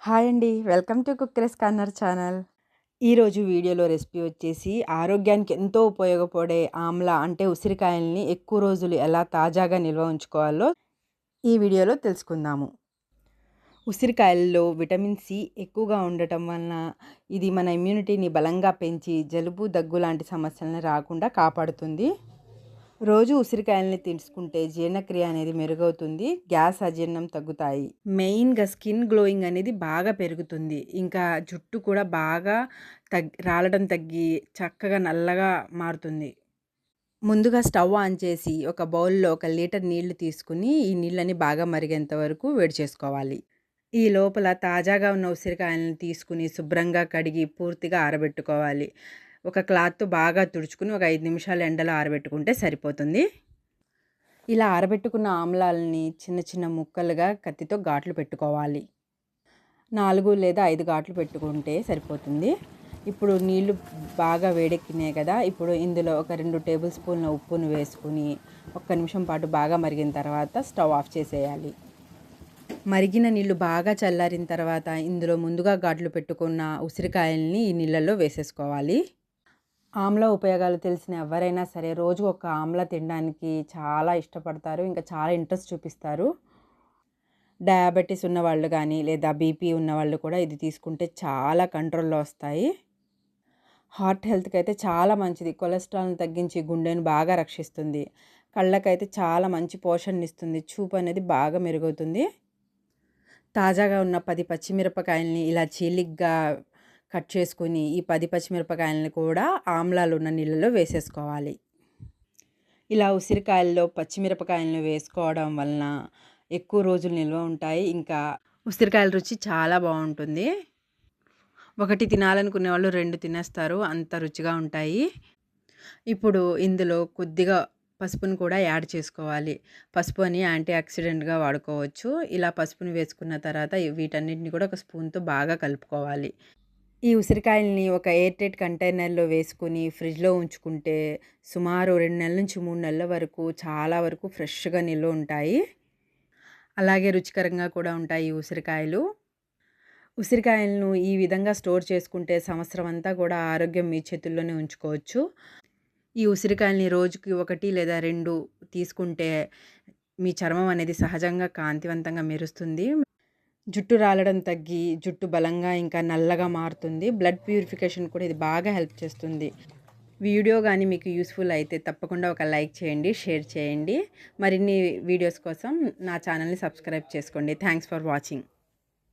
Hi అండి. Welcome to cookery's corner channel. ఈరోజు వీడియోలో రెసిపీ వచ్చేసి ఆరోగ్యానికి ఎంతో ఉపయోగపడే ఆమ్లా అంటే ఉసిరికాయల్ని ఎక్కువ రోజులు ఎలా తాజాగా నిల్వ ఉంచుకోవాలో ఈ వీడియోలో తెలుసుకుందాము. ఉసిరికాయల్లో విటమిన్ సి ఎక్కువగా ఉండటం వలన ఇది మన ఇమ్యూనిటీని బలంగా పెంచి జలుబు, దగ్గు లాంటి సమస్యలను రాకుండా కాపాడుతుంది. రోజు ఉసిరికాయల్ని తీసుకుంటే జీర్ణక్రియ అనేది మెరుగవుతుంది. గ్యాస్, అజీర్ణం తగ్గుతాయి. మెయిన్‌గా స్కిన్ గ్లోయింగ్ అనేది బాగా పెరుగుతుంది. ఇంకా జుట్టు కూడా బాగా రాలడం తగ్గి చక్కగా నల్లగా మారుతుంది. ముందుగా స్టవ్ ఆన్ చేసి ఒక బౌల్‌లో 1 లీటర్ నీళ్లు తీసుకొని ఈ నీళ్ళని బాగా మరిగేంత వరకు వేడి చేసుకోవాలి. ఈ లోపల తాజాగా ఉన్న ఉసిరికాయలను తీసుకుని శుభ్రంగా కడిగి పూర్తిగా ఆరబెట్టుకోవాలి. ఒక క్లాత్‌తో బాగా తుడుచుకుని ఒక 5 నిమిషాలు ఎండలో ఆరబెట్టుకుంటే సరిపోతుంది. ఇలా ఆరబెట్టుకున్న ఆమ్లాలని చిన్న చిన్న ముక్కలుగా కత్తితో ఘాట్లు పెట్టుకోవాలి. 4 లేదా 5 ఘాట్లు పెట్టుకుంటే సరిపోతుంది. ఇప్పుడు నీళ్లు బాగా వేడెక్కినాయి కదా! ఇప్పుడు ఇందులో ఒక 2 టేబుల్ స్పూన్ల ఉప్పును వేసుకుని ఒక్క నిమిషం పాటు బాగా మరిగిన తర్వాత స్టవ్ ఆఫ్ చేసేయాలి. మరిగిన నీళ్లు బాగా చల్లారిన తర్వాత ఇందులో ముందుగా ఘాట్లు పెట్టుకున్న ఉసిరికాయల్ని ఈ నీళ్ళల్లో వేసేసుకోవాలి. ఆమ్లా ఉపయోగాలు తెలిసిన ఎవరైనా సరే రోజు ఒక ఆమ్లా తినడానికి చాలా ఇష్టపడతారు. ఇంకా చాలా ఇంట్రెస్ట్ చూపిస్తారు. డయాబెటీస్ ఉన్నవాళ్ళు కానీ లేదా బీపీ ఉన్నవాళ్ళు కూడా ఇది తీసుకుంటే చాలా కంట్రోల్లో వస్తాయి. హార్ట్ హెల్త్‌కి అయితే చాలా మంచిది. కొలెస్ట్రాల్‌ని తగ్గించి గుండెను బాగా రక్షిస్తుంది. కళ్ళకైతే చాలా మంచి పోషణనిస్తుంది. చూపు అనేది బాగా మెరుగవుతుంది. తాజాగా ఉన్న 10 పచ్చిమిరపకాయల్ని ఇలా చీలికగా కట్ చేసుకుని ఈ 10 పచ్చిమిరపకాయలని కూడా ఆమ్లాలు ఉన్న నీళ్ళలో వేసేసుకోవాలి. ఇలా ఉసిరికాయల్లో పచ్చిమిరపకాయలను వేసుకోవడం వలన ఎక్కువ రోజులు నిల్వ ఉంటాయి. ఇంకా ఉసిరికాయల రుచి చాలా బాగుంటుంది. ఒకటి తినాలనుకునే వాళ్ళు 2 తినేస్తారు, అంత రుచిగా ఉంటాయి. ఇప్పుడు ఇందులో కొద్దిగా పసుపును కూడా యాడ్ చేసుకోవాలి. పసుపు అని యాంటీ ఆక్సిడెంట్గా వాడుకోవచ్చు. ఇలా పసుపుని వేసుకున్న తర్వాత వీటన్నిటిని కూడా ఒక స్పూన్తో బాగా కలుపుకోవాలి. ఈ ఉసిరికాయల్ని ఒక ఎయిర్ టైట్ కంటైనర్‌లో వేసుకొని ఫ్రిడ్జ్‌లో ఉంచుకుంటే సుమారు 2 నెలల నుంచి 3 నెలల వరకు చాలా వరకు ఫ్రెష్‌గా నిల్వ ఉంటాయి. అలాగే రుచికరంగా కూడా ఉంటాయి ఈ ఉసిరికాయలు. ఉసిరికాయలను ఈ విధంగా స్టోర్ చేసుకుంటే సంవత్సరం అంతా కూడా ఆరోగ్యం మీ చేతుల్లోనే ఉంచుకోవచ్చు. ఈ ఉసిరికాయల్ని రోజుకి 1 లేదా 2 తీసుకుంటే మీ చర్మం అనేది సహజంగా కాంతివంతంగా మెరుస్తుంది. జుట్టు రాలడం తగ్గి జుట్టు బలంగా ఇంకా నల్లగా మారుతుంది. బ్లడ్ ప్యూరిఫికేషన్ కూడా ఇది బాగా హెల్ప్ చేస్తుంది. వీడియో కానీ మీకు యూస్ఫుల్ అయితే తప్పకుండా ఒక లైక్ చేయండి, షేర్ చేయండి. మరిన్ని వీడియోస్ కోసం నా ఛానల్ని సబ్స్క్రైబ్ చేసుకోండి. Thanks for watching.